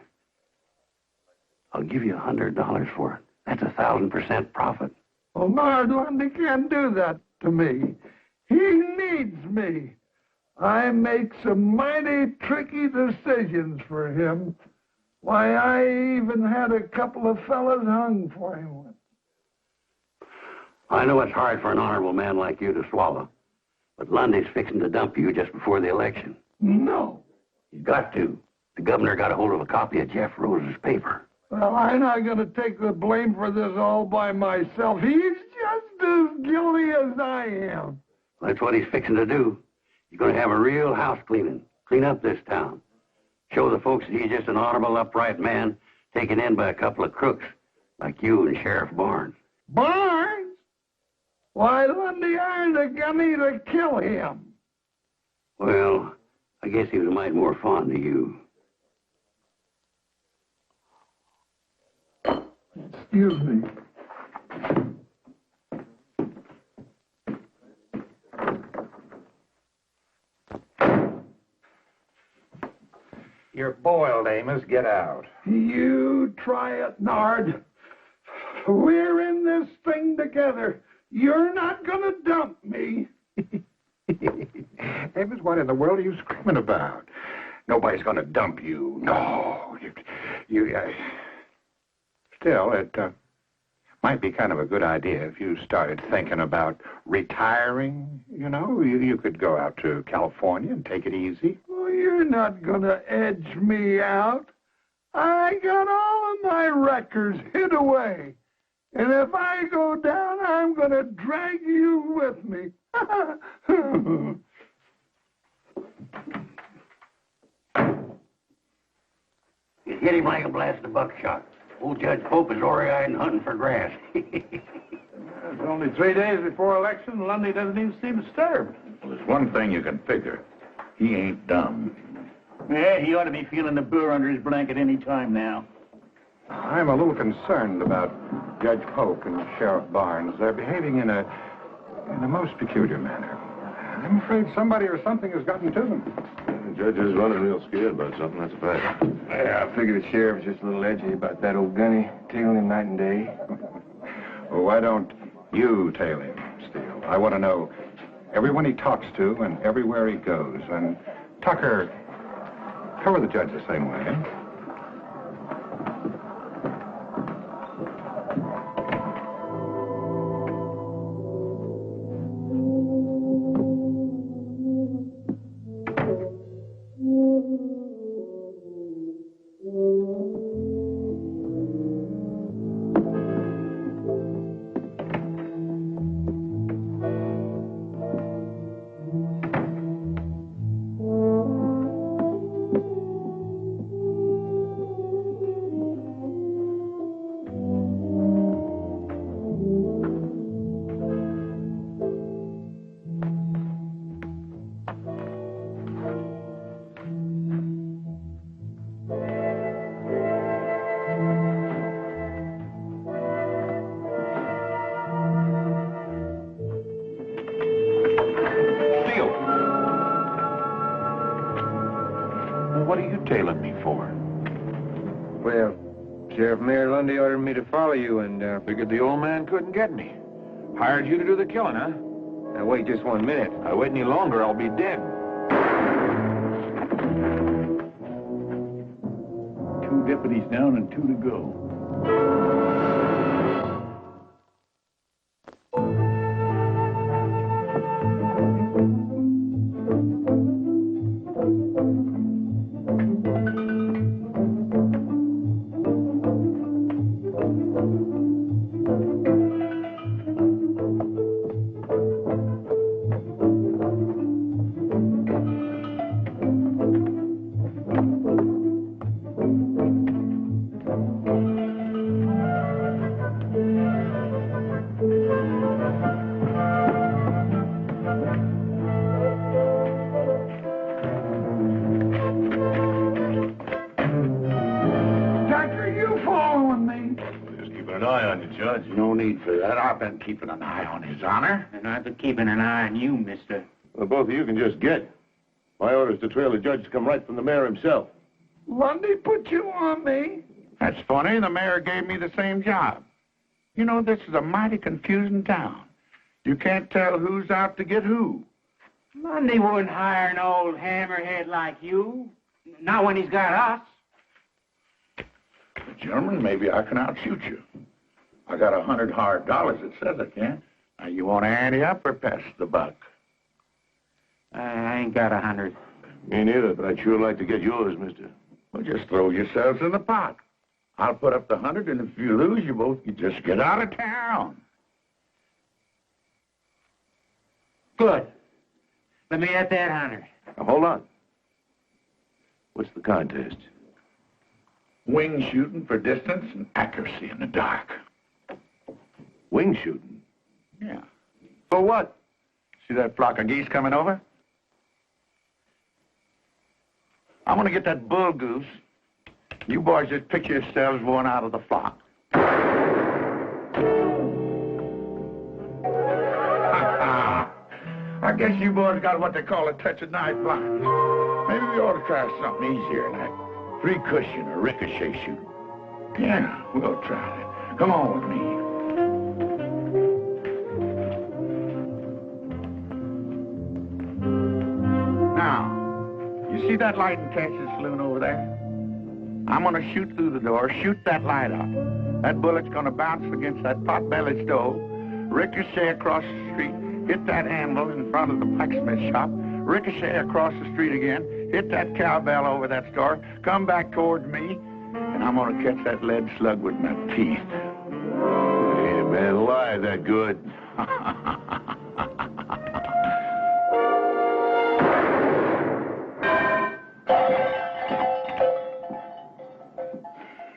I'll give you $100 for it. That's 1,000% profit. Well, Nard Lundy can't do that to me. He needs me. I make some mighty tricky decisions for him. Why, I even had a couple of fellas hung for him once. I know it's hard for an honorable man like you to swallow, but Lundy's fixing to dump you just before the election. No. He's got to. The governor got a hold of a copy of Jeff Rose's paper. Well, I'm not going to take the blame for this all by myself. He's just as guilty as I am. That's what he's fixing to do. He's going to have a real house cleaning. Clean up this town. Show the folks that he's just an honorable, upright man taken in by a couple of crooks like you and Sheriff Barnes. Barnes? Why, Lundy hired a gunny to kill him. Well, I guess he was a mite more fond of you. Excuse me. You're boiled, Amos. Get out. You try it, Nard. We're in this thing together. You're not going to dump me. Amos, what in the world are you screaming about? Nobody's going to dump you. No. Still, it might be kind of a good idea if you started thinking about retiring. You know, you could go out to California and take it easy. Well, you're not going to edge me out. I got all of my records hid away. And if I go down, I'm going to drag you with me. You hit him like a blasted buckshot. Old Judge Pope is ori-eyed and hunting for grass. It's only 3 days before election, and Lundy doesn't even seem disturbed. Well, there's one thing you can figure. He ain't dumb. Yeah, he ought to be feeling the burr under his blanket any time now. I'm a little concerned about Judge Polk and Sheriff Barnes. They're behaving in a most peculiar manner. I'm afraid somebody or something has gotten to them. The judge is running real scared about something, that's a fact. Yeah, I figured the sheriff was just a little edgy about that old gunny, tailing him night and day. Well, why don't you tail him, Steele? I want to know everyone he talks to and everywhere he goes. And Tucker, cover the judge the same way, eh? What are you tailing me for? Well, Sheriff Mayor Lundy ordered me to follow you and, Figured the old man couldn't get me. Hired you to do the killing, huh? Now, wait just 1 minute. If I wait any longer, I'll be dead. 2 deputies down and 2 to go. No need for that. I've been keeping an eye on his honor. And I've been keeping an eye on you, mister. Well, both of you can just get. My order is to trail the judge to come right from the mayor himself. Lundy put you on me. That's funny. The mayor gave me the same job. You know, this is a mighty confusing town. You can't tell who's out to get who. Lundy wouldn't hire an old hammerhead like you. Not when he's got us. Gentlemen, maybe I can outshoot you. I got $100 hard dollars that says I can. Now, you want to ante up or pass the buck? I ain't got 100. Me neither, but I'd sure like to get yours, mister. Well, just throw yourselves in the pot. I'll put up the 100, and if you lose, you both can just get out of town. Good. Let me at that 100. Now, hold on. What's the contest? Wing shooting for distance and accuracy in the dark. Wing shooting? Yeah. For what? See that flock of geese coming over? I'm gonna get that bull goose. You boys just picture yourselves going out of the flock. I guess you boys got what they call a touch of night blindness. Maybe we ought to try something easier, like free cushion or ricochet shooting. Yeah, we'll try that. Come on with me. Now, you see that light in Cassie's saloon over there? I'm gonna shoot through the door, shoot that light up. That bullet's gonna bounce against that pot-bellied stove, ricochet across the street, hit that anvil in front of the blacksmith shop, ricochet across the street again, hit that cowbell over that store, come back towards me, and I'm gonna catch that lead slug with my teeth. Ain't a man alive that good.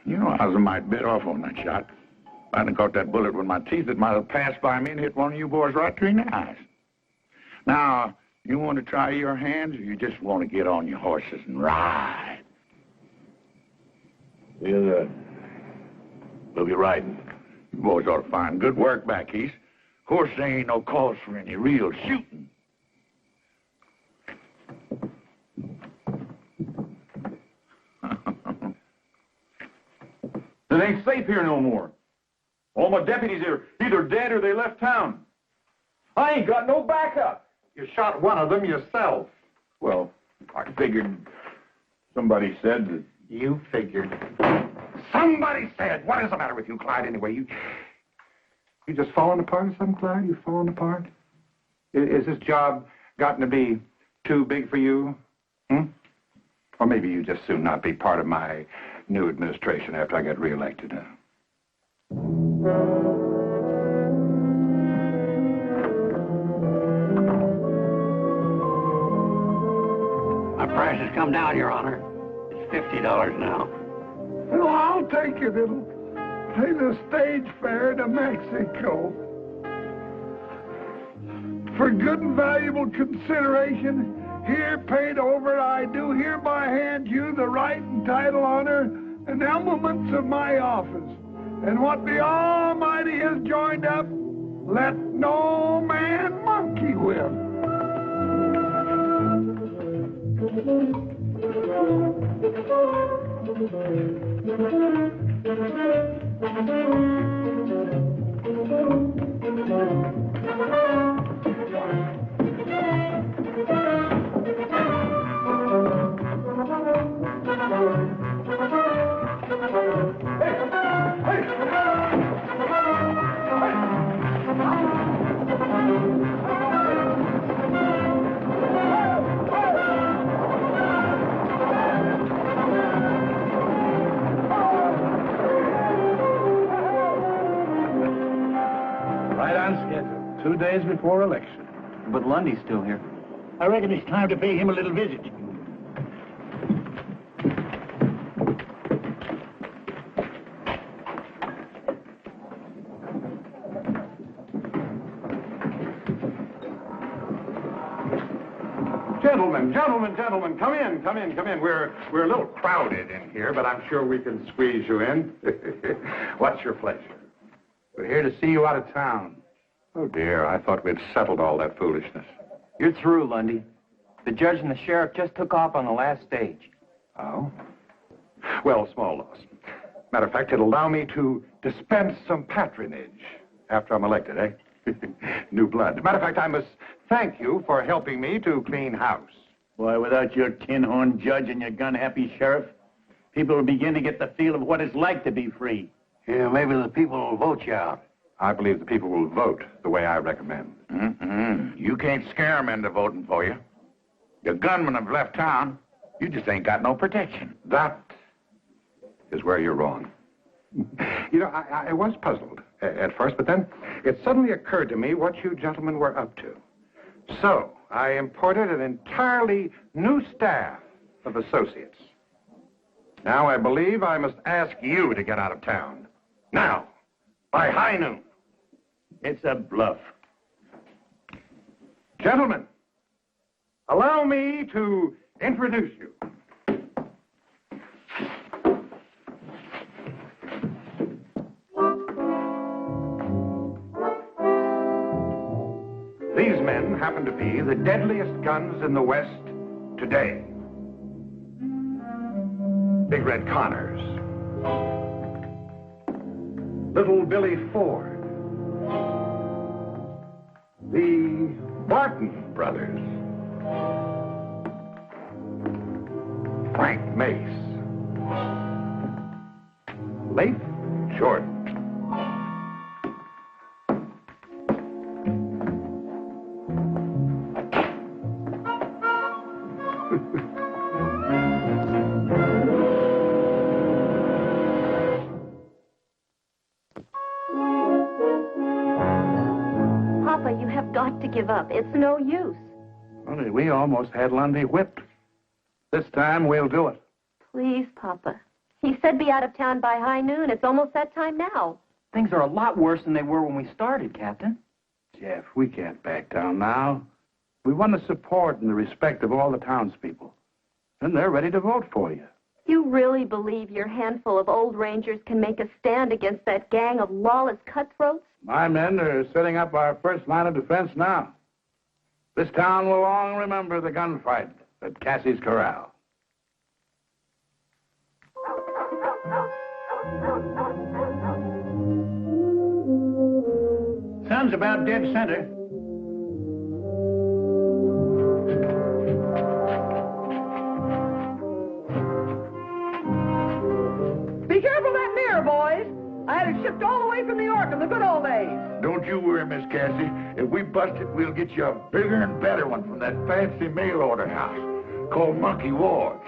You know, I was a mite bit off on that shot. If I hadn't caught that bullet with my teeth, it might have passed by me and hit one of you boys right between the eyes. Now, you want to try your hands, or you just want to get on your horses and ride? We'll be riding. You boys ought to find good work back east. Of course, there ain't no cause for any real shooting. It ain't safe here no more. All my deputies are either dead or they left town. I ain't got no backup. You shot one of them yourself. Well, I figured somebody said that... You figured. Somebody said. What is the matter with you, Clyde, anyway? You just falling apart or something, Clyde? You falling apart? Is this job gotten to be too big for you? Or maybe you just soon not be part of my new administration after I get reelected. My price has come down, Your Honor. It's $50 now. Well, I'll take it. It'll pay the stage fare to Mexico. For good and valuable consideration, here paid over, I do hereby hand you the right and title, honor, and elements of my office. And what the Almighty has joined up, let no man monkey with. Right on schedule. 2 days before election. But Lundy's still here. I reckon it's time to pay him a little visit. Gentlemen, come in. We're a little crowded in here, but I'm sure we can squeeze you in. What's your pleasure? We're here to see you out of town. Oh, dear, I thought we'd settled all that foolishness. You're through, Lundy. The judge and the sheriff just took off on the last stage. Oh? Well, small loss. Matter of fact, it'll allow me to dispense some patronage after I'm elected, eh? New blood. Matter of fact, I must thank you for helping me to clean house. Why, without your tinhorn judge and your gun-happy sheriff, people will begin to get the feel of what it's like to be free. Yeah, maybe the people will vote you out. I believe the people will vote the way I recommend. You can't scare them into voting for you. Your gunmen have left town. You just ain't got no protection. That is where you're wrong. You know, I was puzzled at first, but then it suddenly occurred to me what you gentlemen were up to. So I imported an entirely new staff of associates. Now I believe I must ask you to get out of town. Now, by high noon. It's a bluff. Gentlemen, allow me to introduce you. These men happen to be the deadliest guns in the West today. Big Red Connors, Little Billy Ford, the Barton brothers, Frank Mace, Leif Jordan, give up. It's no use. Well, we almost had Lundy whipped. This time we'll do it. Please, Papa. He said be out of town by high noon. It's almost that time now. Things are a lot worse than they were when we started, Captain. Jeff, we can't back down now. We won the support and the respect of all the townspeople. And they're ready to vote for you. You really believe your handful of old rangers can make a stand against that gang of lawless cutthroats? My men are setting up our first line of defense now. This town will long remember the gunfight at Cassie's Corral. Sun's about dead center. Be careful of that mirror, boys. I had it shipped all the way from New York in the good old days. Don't you worry, Miss Cassie. If we bust it, we'll get you a bigger and better one from that fancy mail order house called Monkey Ward's.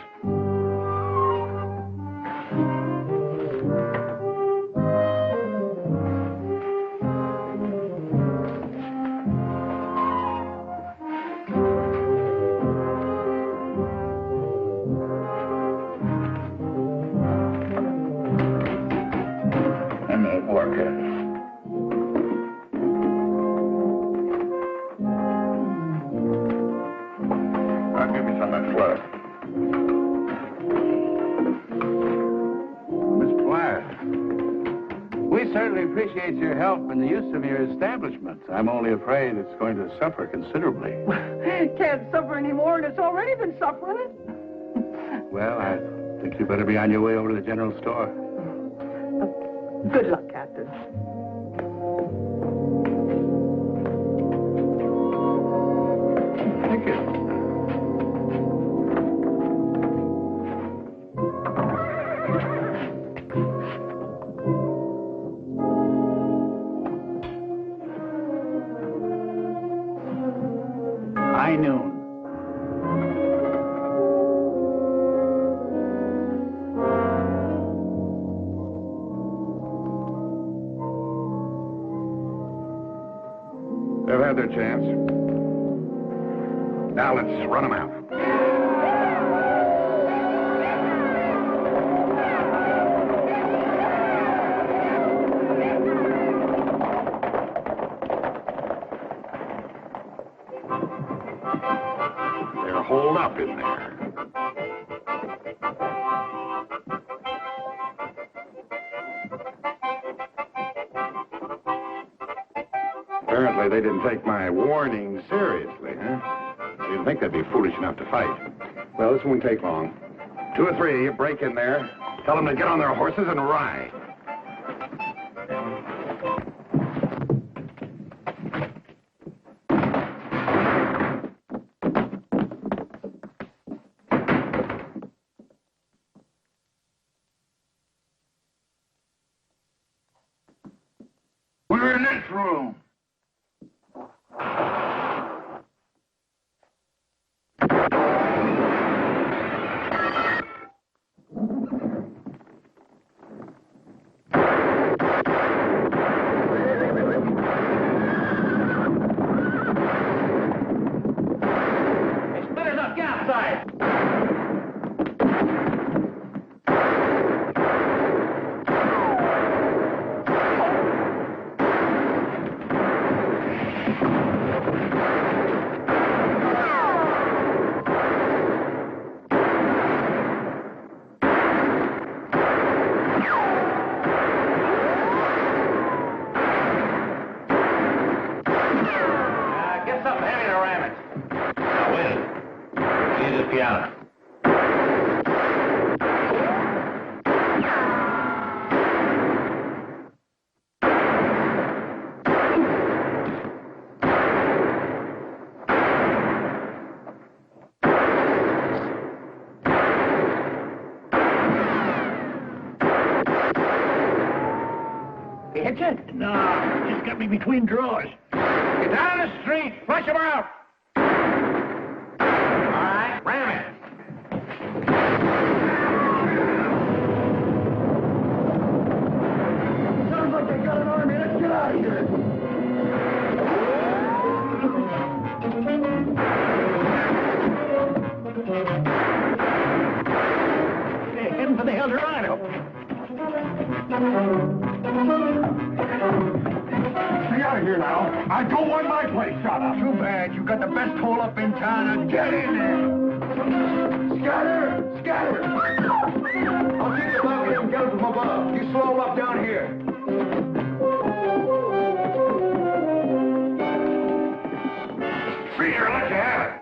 Appreciate your help in the use of your establishment. I'm only afraid it's going to suffer considerably. Can't suffer anymore, and it's already been suffering. Well, I think you better be on your way over to the general store. Good luck, Captain. Thank you. They've had their chance. Now let's run them out. They're holed up in there. Apparently they didn't take my warning seriously, huh? I didn't think they'd be foolish enough to fight. Well, this won't take long. 2 or 3, you break in there, tell them to get on their horses and ride. We're in this room. the piano. Hit you? No, just got me between drawers. Get down the street. Flush him out. All right, ram it. Sounds like they got an army. Let's get out of here. They're heading for the Eldorado. Stay out of here now. I don't want my place shot up. Too bad. You got the best hole up in town. Now get in there. Scatter! Scatter! I'll keep the lobby and get them above. You slow them up down here. Slinger, let you have it.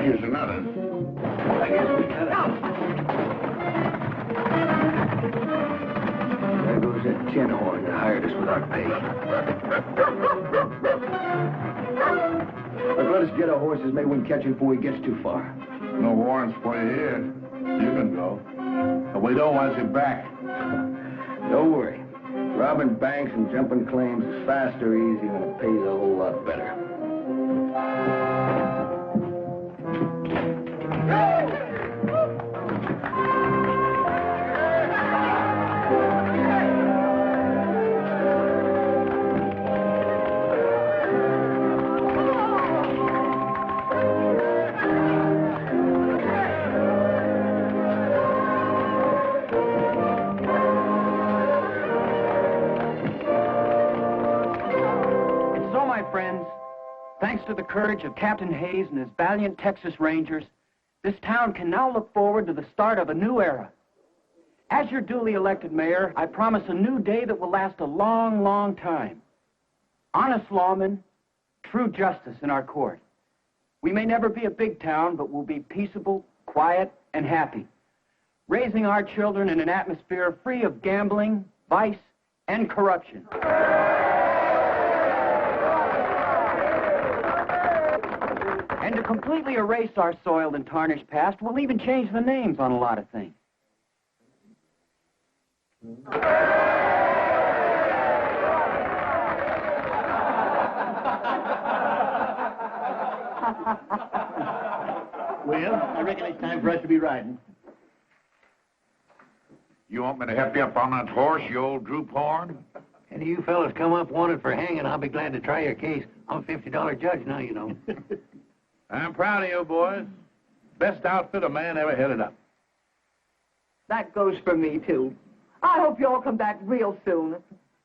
Here's another. I guess we got out. There goes that tinhorn that hired us without pay. But let us get our horses. Maybe we can catch him before he gets too far. No warrants for you here. You can go. But we don't want you back. Don't worry. Robbing banks and jumping claims is fast or easy and it pays a whole lot better. Thanks to the courage of Captain Hayes and his valiant Texas Rangers, this town can now look forward to the start of a new era. As your duly elected mayor, I promise a new day that will last a long, long time. Honest lawmen, true justice in our court. We may never be a big town, but we'll be peaceable, quiet, and happy, raising our children in an atmosphere free of gambling, vice, and corruption. And to completely erase our soiled and tarnished past, we'll even change the names on a lot of things. Well, I reckon it's time for us to be riding. You want me to help you up on that horse, you old droop horn? Any of you fellas come up wanted for hanging, I'll be glad to try your case. I'm a $50 judge now, you know. I'm proud of you, boys. Best outfit a man ever headed up. That goes for me, too. I hope you all come back real soon.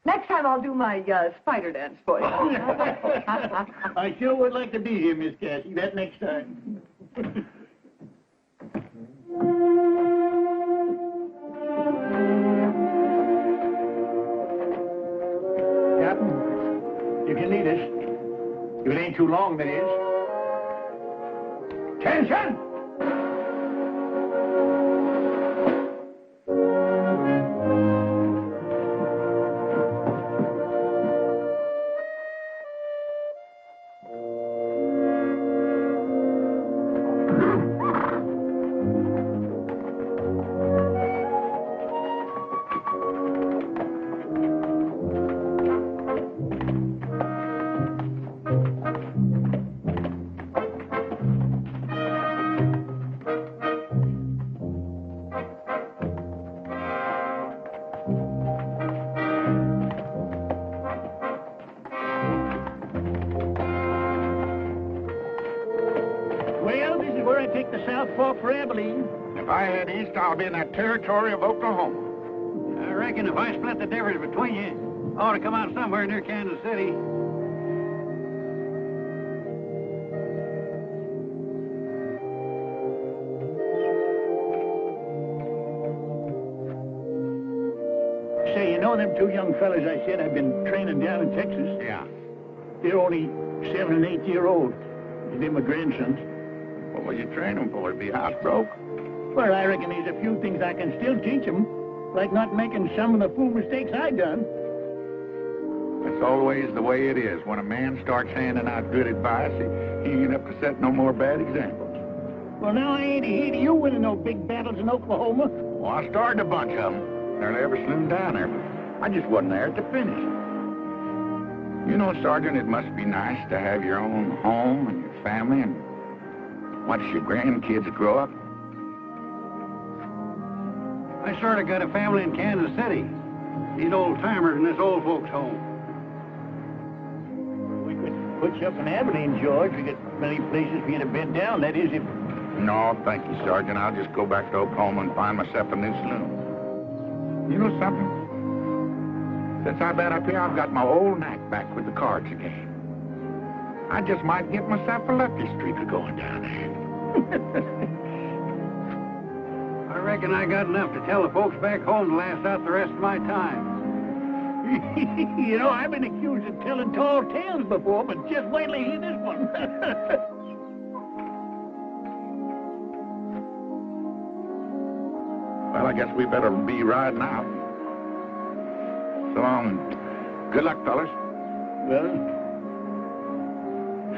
Next time I'll do my spider dance for you. I sure would like to be here, Miss Cassie, that next time. Captain, you can lead us. If it ain't too long, that is. Attention! If I head east, I'll be in that territory of Oklahoma. I reckon if I split the difference between you, I ought to come out somewhere near Kansas City. Say, you know them two young fellas I said I've been training down in Texas? Yeah. They're only 7 and 8 years old. They're my grandsons. What will you train them for? To be housebroke? Well, I reckon there's a few things I can still teach them, like not making some of the fool mistakes I done. That's always the way it is. When a man starts handing out good advice, he ain't up to set no more bad examples. Well, now I ain't ahead of you winning no big battles in Oklahoma. Well, I started a bunch of them. Nearly every saloon down there, but I just wasn't there at the finish. You know, Sergeant, it must be nice to have your own home and your family and watch your grandkids grow up. I sort of got a family in Kansas City. These old-timers in this old folks' home. We could put you up in Abilene, George. We got many places for you to bed down. That is, if... No, thank you, Sergeant. I'll just go back to Oklahoma and find myself a new saloon. You know something? Since I've been up here, I've got my old knack back with the cards again. I just might get myself a lucky streak of going down there. I reckon I got enough to tell the folks back home to last out the rest of my time. You know, I've been accused of telling tall tales before, but just wait till you hear this one. Well, I guess we better be riding out. So long. Good luck, fellas. Well,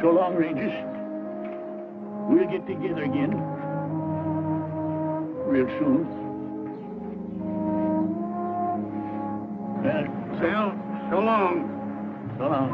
so long, Rangers. We'll get together again. Real soon. Well, so long. So long.